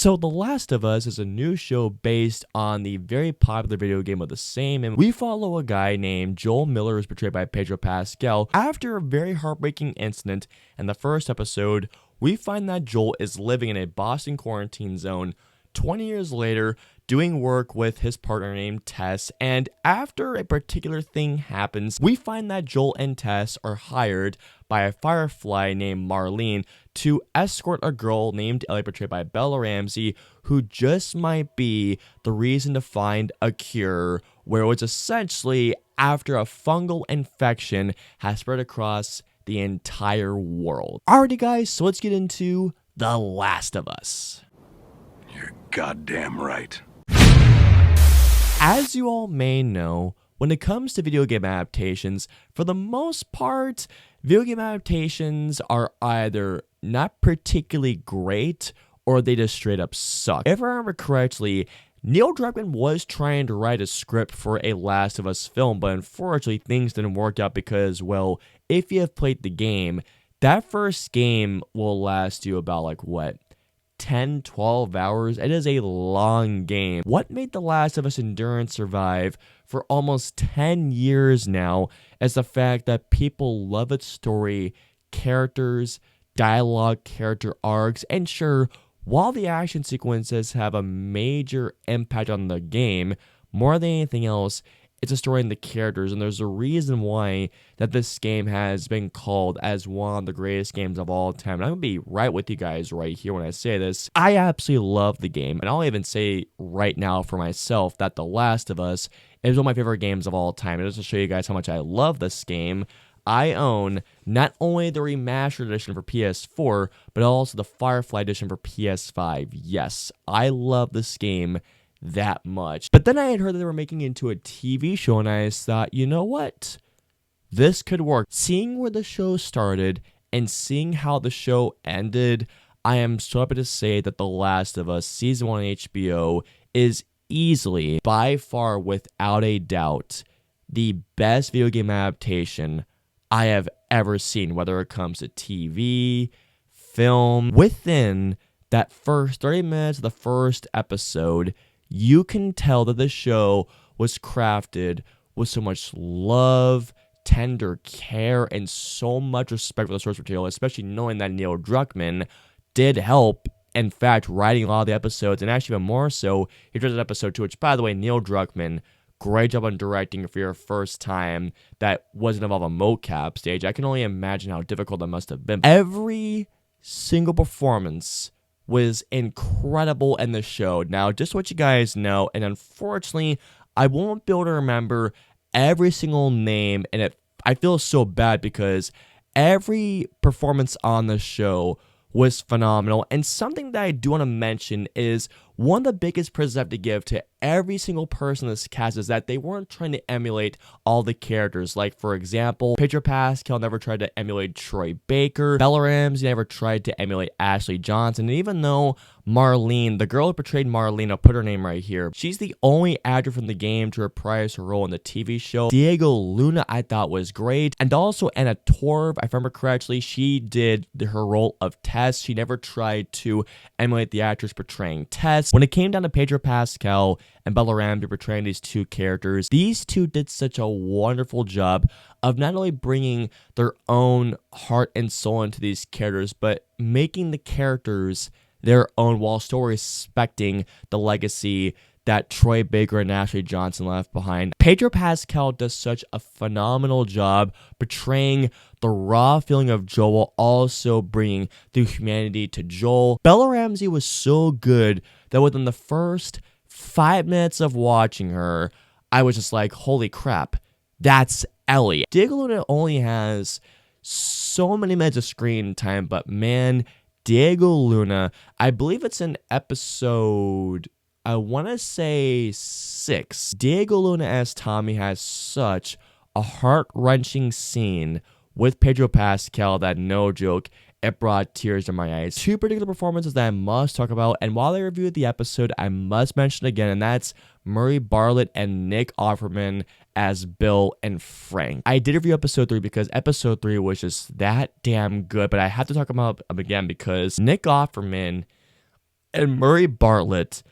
So The Last of Us is a new show based on the very popular video game of the same, and we follow a guy named Joel Miller, who's portrayed by Pedro Pascal. After a very heartbreaking incident in the first episode, we find that Joel is living in a Boston quarantine zone 20 years later, doing work with his partner named Tess, and after a particular thing happens, we find that Joel and Tess are hired by a firefly named Marlene to escort a girl named Ellie, portrayed by Bella Ramsey, who just might be the reason to find a cure, where it's essentially after a fungal infection has spread across the entire world. Alrighty guys, so let's get into The Last of Us. You're goddamn right. As you all may know, when it comes to video game adaptations, for the most part, video game adaptations are either not particularly great or they just straight up suck. If I remember correctly, Neil Druckmann was trying to write a script for a Last of Us film, but unfortunately things didn't work out because, well, if you have played the game, that first game will last you about 10, 12 hours. It is a long game. What made The Last of Us endure and survive for almost 10 years now is the fact that people love its story, characters, dialogue, character arcs, and sure, while the action sequences have a major impact on the game, more than anything else, it's a story in the characters, and there's a reason why that this game has been called as one of the greatest games of all time. And I'm going to be right with you guys right here when I say this. I absolutely love the game, and I'll even say right now for myself that The Last of Us is one of my favorite games of all time. And just to show you guys how much I love this game, I own not only the remastered edition for PS4, but also the Firefly edition for PS5. Yes, I love this game that much. But then I had heard that they were making it into a TV show, and I just thought, you know what? This could work. Seeing where the show started and seeing how the show ended, I am so happy to say that The Last of Us Season 1 on HBO is easily, by far, without a doubt, the best video game adaptation I have ever seen, whether it comes to TV, film. Within that first 30 minutes of the first episode, you can tell that the show was crafted with so much love, tender care, and so much respect for the source material, especially knowing that Neil Druckmann did help, in fact, writing a lot of the episodes, and actually even more so, he directed episode 2, which, by the way, Neil Druckmann, great job on directing for your first time that wasn't involved a mocap stage. I can only imagine how difficult that must have been. Every single performance was incredible in the show. Now, just what you guys know, and unfortunately, I won't be able to remember every single name, and I feel so bad because every performance on the show was phenomenal. And something that I do want to mention is one of the biggest praises I have to give to every single person in this cast is that they weren't trying to emulate all the characters. Like, for example, Pedro Pascal never tried to emulate Troy Baker. Bella Ramsey never tried to emulate Ashley Johnson. And even though Marlene, the girl who portrayed Marlene, I'll put her name right here, she's the only actor from the game to reprise her role in the TV show. Diego Luna, I thought, was great. And also Anna Torv, if I remember correctly, she did her role of Tess. She never tried to emulate the actress portraying Tess. When it came down to Pedro Pascal and Bella Ramsey portraying these two characters, these two did such a wonderful job of not only bringing their own heart and soul into these characters, but making the characters their own while still respecting the legacy that Troy Baker and Ashley Johnson left behind. Pedro Pascal does such a phenomenal job portraying the raw feeling of Joel while also bringing the humanity to Joel. Bella Ramsey was so good that within the first 5 minutes of watching her, I was just like, holy crap, that's Ellie. Diego Luna only has so many minutes of screen time, but man, Diego Luna, I believe it's in episode, I want to say 6. Diego Luna as Tommy has such a heart-wrenching scene with Pedro Pascal that, no joke, it brought tears to my eyes. Two particular performances that I must talk about, and while I reviewed the episode, I must mention again, and that's Murray Bartlett and Nick Offerman as Bill and Frank. I did review episode 3 because episode 3 was just that damn good, but I have to talk about him again because Nick Offerman and Murray Bartlett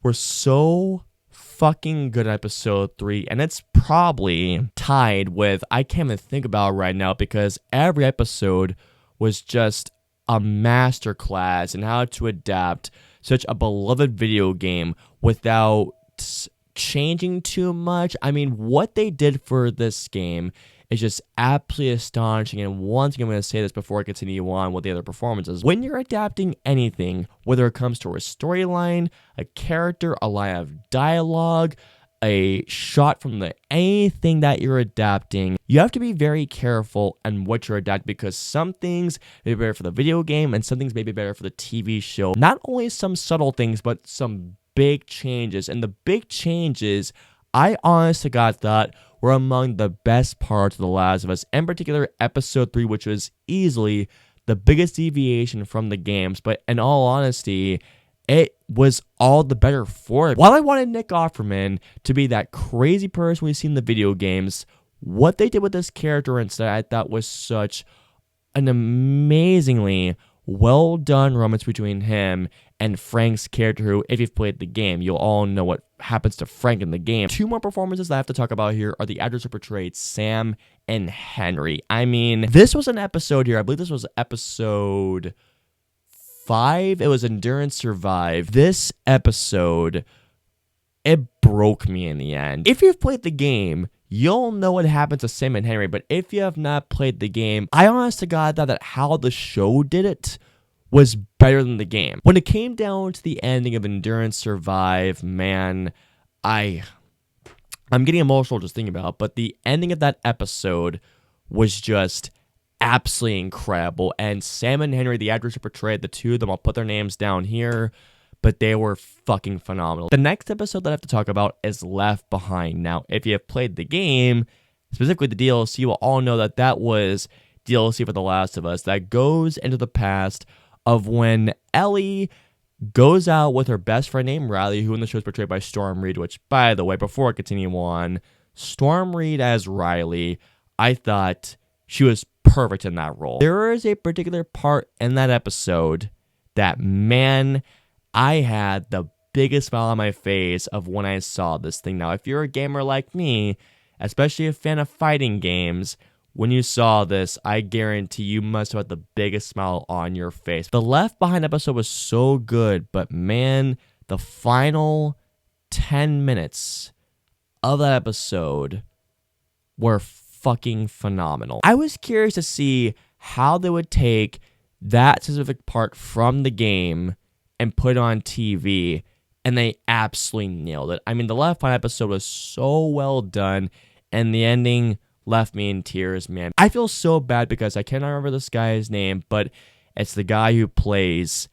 were so fucking good at episode 3, and it's probably tied with, I can't even think about it right now, because every episode was just a masterclass in how to adapt such a beloved video game without changing too much. I mean, what they did for this game is just absolutely astonishing. And one thing I'm going to say this before I continue on with the other performances. When you're adapting anything, whether it comes to a storyline, a character, a line of dialogue, a shot from anything that you're adapting, you have to be very careful on what you're adapting, because some things may be better for the video game and some things may be better for the TV show. Not only some subtle things, but some big changes. And the big changes, I honest to God thought, were among the best parts of The Last of Us, in particular episode 3, which was easily the biggest deviation from the games, but in all honesty, it was all the better for it. While I wanted Nick Offerman to be that crazy person we see in the video games, what they did with this character instead, I thought was such an amazingly well done romance between him and Frank's character, who, if you've played the game, you'll all know what happens to Frank in the game. Two more performances that I have to talk about here are the actors who portrayed Sam and Henry. I mean, this was an episode here, I believe this was episode 5. It was Endurance Survive. This episode, it broke me in the end. If you've played the game, you'll know what happens to Sam and Henry, but if you have not played the game, I honest to God thought that how the show did it was better than the game. When it came down to the ending of Endurance Survive, man, I'm getting emotional just thinking about it, but the ending of that episode was just absolutely incredible. And Sam and Henry, the actors who portrayed the two of them, I'll put their names down here, but they were fucking phenomenal. The next episode that I have to talk about is Left Behind. Now, if you have played the game, specifically the DLC, you will all know that that was DLC for The Last of Us that goes into the past of when Ellie goes out with her best friend named Riley, who in the show is portrayed by Storm Reed, which, by the way, before I continue on, Storm Reed as Riley, I thought she was perfect in that role. There is a particular part in that episode that, man, I had the biggest smile on my face of when I saw this thing. Now, if you're a gamer like me, especially a fan of fighting games, when you saw this, I guarantee you must have had the biggest smile on your face. The Left Behind episode was so good, but man, the final 10 minutes of that episode were fucking phenomenal. I was curious to see how they would take that specific part from the game and put it on TV, and they absolutely nailed it. I mean, the Left Behind episode was so well done, and the ending left me in tears, man. I feel so bad because I cannot remember this guy's name, but it's the guy who plays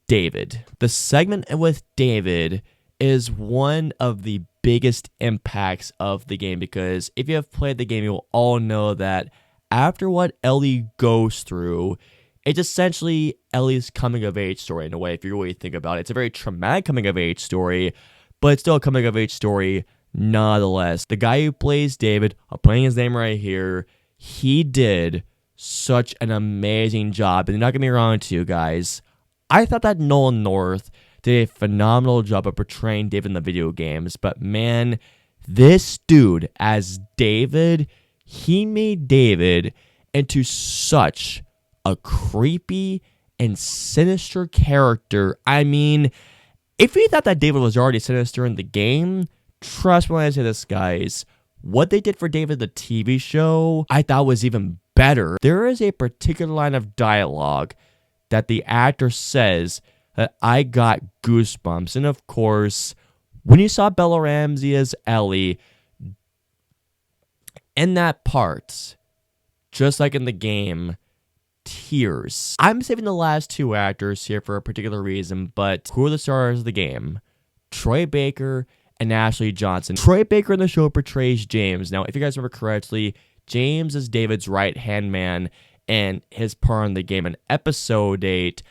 David. The segment with David is one of the biggest impacts of the game, because if you have played the game, you'll all know that after what Ellie goes through, it's essentially Ellie's coming of age story in a way, if you really think about it. It's a very traumatic coming of age story, but it's still a coming of age story nonetheless. The guy who plays David, I'm putting his name right here, he did such an amazing job. And not get me wrong to you guys, I thought that Nolan North did a phenomenal job of portraying David in the video games, but man, this dude as David, he made David into such a creepy and sinister character. I mean, if you thought that David was already sinister in the game, trust me when I say this, guys, what they did for David the TV show, I thought was even better. There is a particular line of dialogue that the actor says that I got goosebumps. And of course, when you saw Bella Ramsey as Ellie, in that part, just like in the game, tears. I'm saving the last two actors here for a particular reason, but who are the stars of the game? Troy Baker and Ashley Johnson. Troy Baker in the show portrays James. Now, if you guys remember correctly, James is David's right-hand man and his part in the game. In episode 8,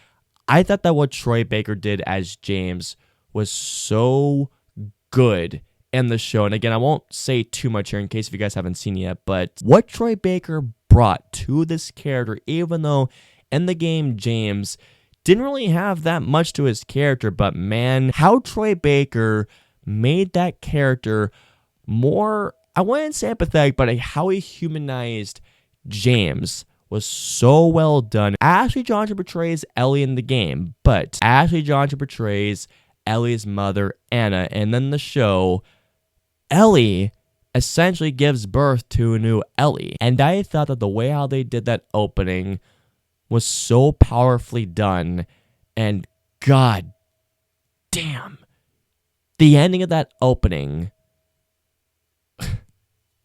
I thought that what Troy Baker did as James was so good in the show. And again, I won't say too much here in case if you guys haven't seen it yet, but what Troy Baker brought to this character, even though in the game James didn't really have that much to his character, but man, how Troy Baker made that character more, I wouldn't say empathetic, but how he humanized James was so well done. Ashley Johnson portrays Ellie in the game, but Ashley Johnson portrays Ellie's mother, Anna, and then the show, Ellie essentially gives birth to a new Ellie. And I thought that the way how they did that opening was so powerfully done, and god damn, the ending of that opening,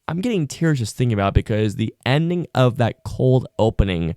I'm getting tears just thinking about it, because the ending of that cold opening,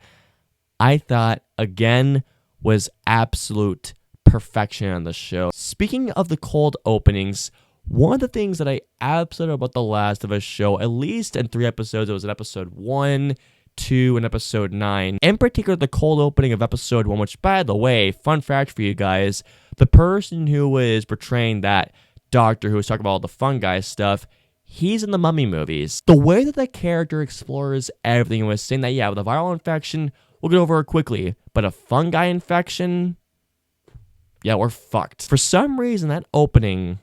I thought, again, was absolute perfection on the show. Speaking of the cold openings, one of the things that I absolutely love about The Last of Us show, at least in 3 episodes, it was in episode 1, 2, and episode 9. In particular, the cold opening of episode 1, which, by the way, fun fact for you guys, the person who was portraying that doctor who was talking about all the fungi stuff, he's in the Mummy movies. The way that character explores everything was saying that, yeah, with a viral infection, we'll get over it quickly, but a fungi infection, yeah, we're fucked. For some reason, that opening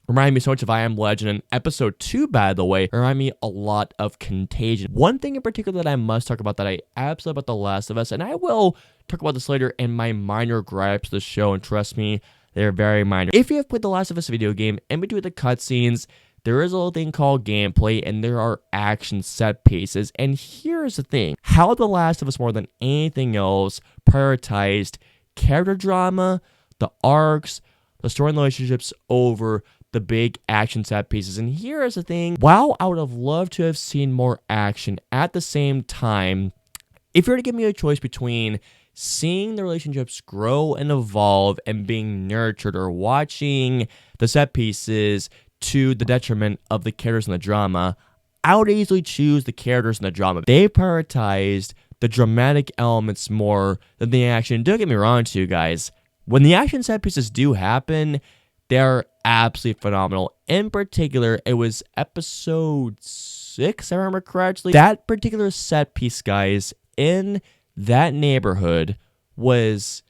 reminded me so much of I Am Legend, and episode 2, by the way, reminded me a lot of Contagion. One thing in particular that I must talk about that I absolutely about The Last of Us, and I will talk about this later in my minor gripes of the show, and trust me, they're very minor. If you have played The Last of Us video game, in between the cutscenes, there is a little thing called gameplay, and there are action set pieces. And here's the thing. How The Last of Us, more than anything else, prioritized character drama, the arcs, the story and relationships over the big action set pieces. And here's the thing. While I would have loved to have seen more action, at the same time, if you were to give me a choice between seeing the relationships grow and evolve and being nurtured, or watching the set pieces to the detriment of the characters in the drama, I would easily choose the characters in the drama. They prioritized the dramatic elements more than the action. Don't get me wrong, too, guys. When the action set pieces do happen, they're absolutely phenomenal. In particular, it was episode 6, if I remember correctly. That particular set piece, guys, in that neighborhood was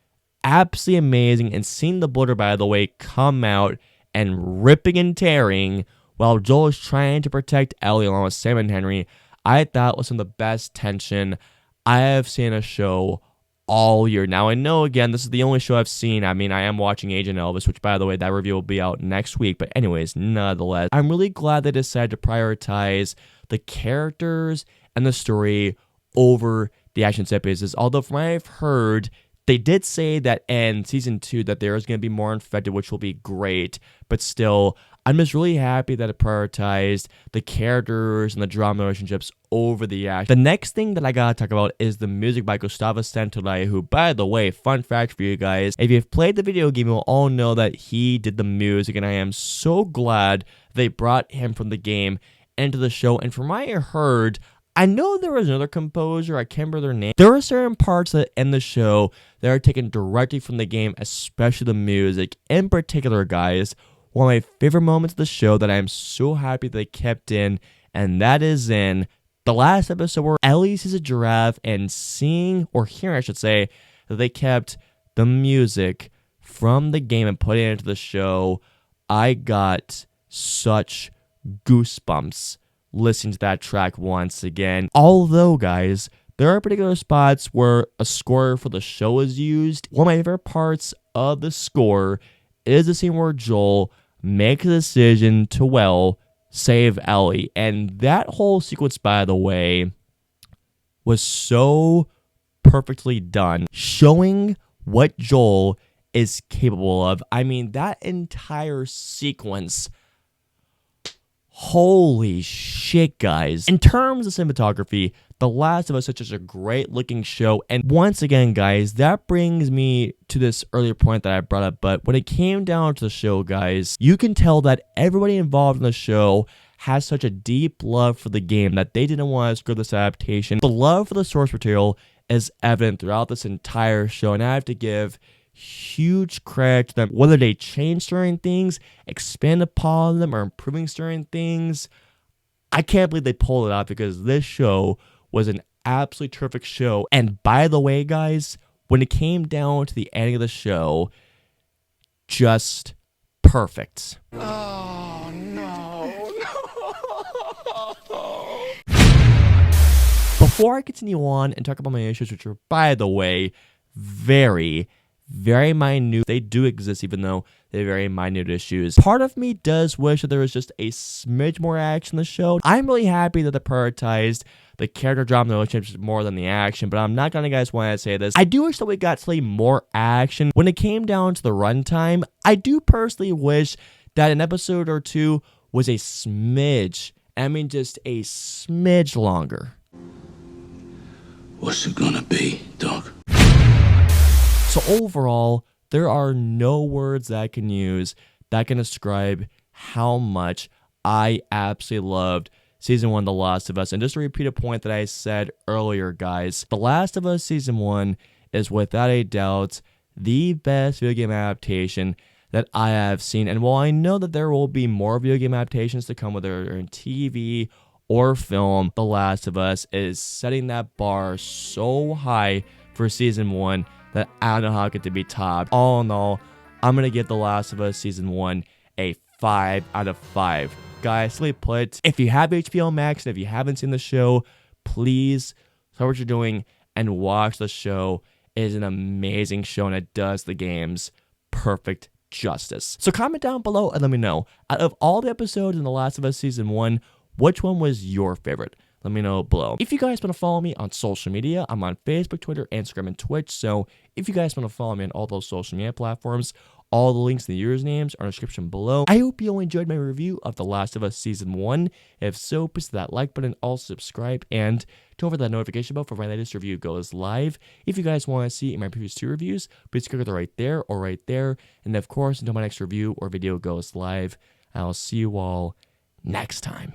absolutely amazing. And seeing the border, by the way, come out and ripping and tearing while Joel is trying to protect Ellie along with Sam and Henry, I thought was some of the best tension I have seen in a show all year. Now, I know, again, this is the only show I've seen. I mean, I am watching Agent Elvis, which, by the way, that review will be out next week. But anyways, nonetheless, I'm really glad they decided to prioritize the characters and the story over the action set pieces. Although, from what I've heard, they did say that in season 2 that there is going to be more infected, which will be great. But still, I'm just really happy that it prioritized the characters and the drama relationships over the action. The next thing that I gotta talk about is the music by Gustavo Santaolalla, who, by the way, fun fact for you guys, if you've played the video game, you'll all know that he did the music, and I am so glad they brought him from the game into the show. And from what I heard, I know there was another composer, I can't remember their name. There are certain parts that in the show that are taken directly from the game, especially the music. In particular, guys, one of my favorite moments of the show that I am so happy they kept in, and that is in the last episode where Ellie sees a giraffe and hearing, I should say, that they kept the music from the game and put it into the show. I got such goosebumps listening to that track once again. Although, guys, there are particular spots where a score for the show is used. One of my favorite parts of the score is the scene where Joel makes a decision to, well, save Ellie. And that whole sequence, by the way, was so perfectly done, showing what Joel is capable of. I mean, that entire sequence, holy shit, guys. In terms of cinematography, The Last of Us is such a great looking show. And once again, guys, that brings me to this earlier point that I brought up. But when it came down to the show, guys, you can tell that everybody involved in the show has such a deep love for the game that they didn't want to screw this adaptation. The love for the source material is evident throughout this entire show, and I have to give huge credit to them. Whether they change certain things, expand upon them, or improving certain things, I can't believe they pulled it off, because this show was an absolutely terrific show. And by the way, guys, when it came down to the ending of the show, just perfect. Oh, no. Before I continue on and talk about my issues, which are, by the way, very, very minute. They do exist, even though they're very minute issues. Part of me does wish that there was just a smidge more action in the show. I'm really happy that they prioritized the character drama and the relationships more than the action, but I'm not gonna, guys, when I say this. I do wish that we got slightly more action. When it came down to the runtime, I do personally wish that an episode or two was a smidge, I mean just a smidge longer. What's it gonna be, Doc? So overall, there are no words that I can use that can describe how much I absolutely loved Season 1 The Last of Us. And just to repeat a point that I said earlier, guys, The Last of Us Season 1 is without a doubt the best video game adaptation that I have seen. And while I know that there will be more video game adaptations to come, whether they're in TV or film, The Last of Us is setting that bar so high for Season 1 that I don't know how it could be topped. All in all, I'm going to give The Last of Us Season 1 a 5 out of 5. Guys, simply put, if you have HBO Max and if you haven't seen the show, please start what you're doing and watch the show. It is an amazing show and it does the games perfect justice. So comment down below and let me know, out of all the episodes in The Last of Us Season 1, which one was your favorite? Let me know below. If you guys want to follow me on social media, I'm on Facebook, Twitter, Instagram, and Twitch. So if you guys want to follow me on all those social media platforms, all the links and the usernames are in the description below. I hope you all enjoyed my review of The Last of Us Season 1. If so, please hit that like button, also subscribe, and don't forget that notification bell for when my latest review goes live. If you guys want to see my previous 2 reviews, please click either right there or right there. And of course, until my next review or video goes live, I'll see you all next time.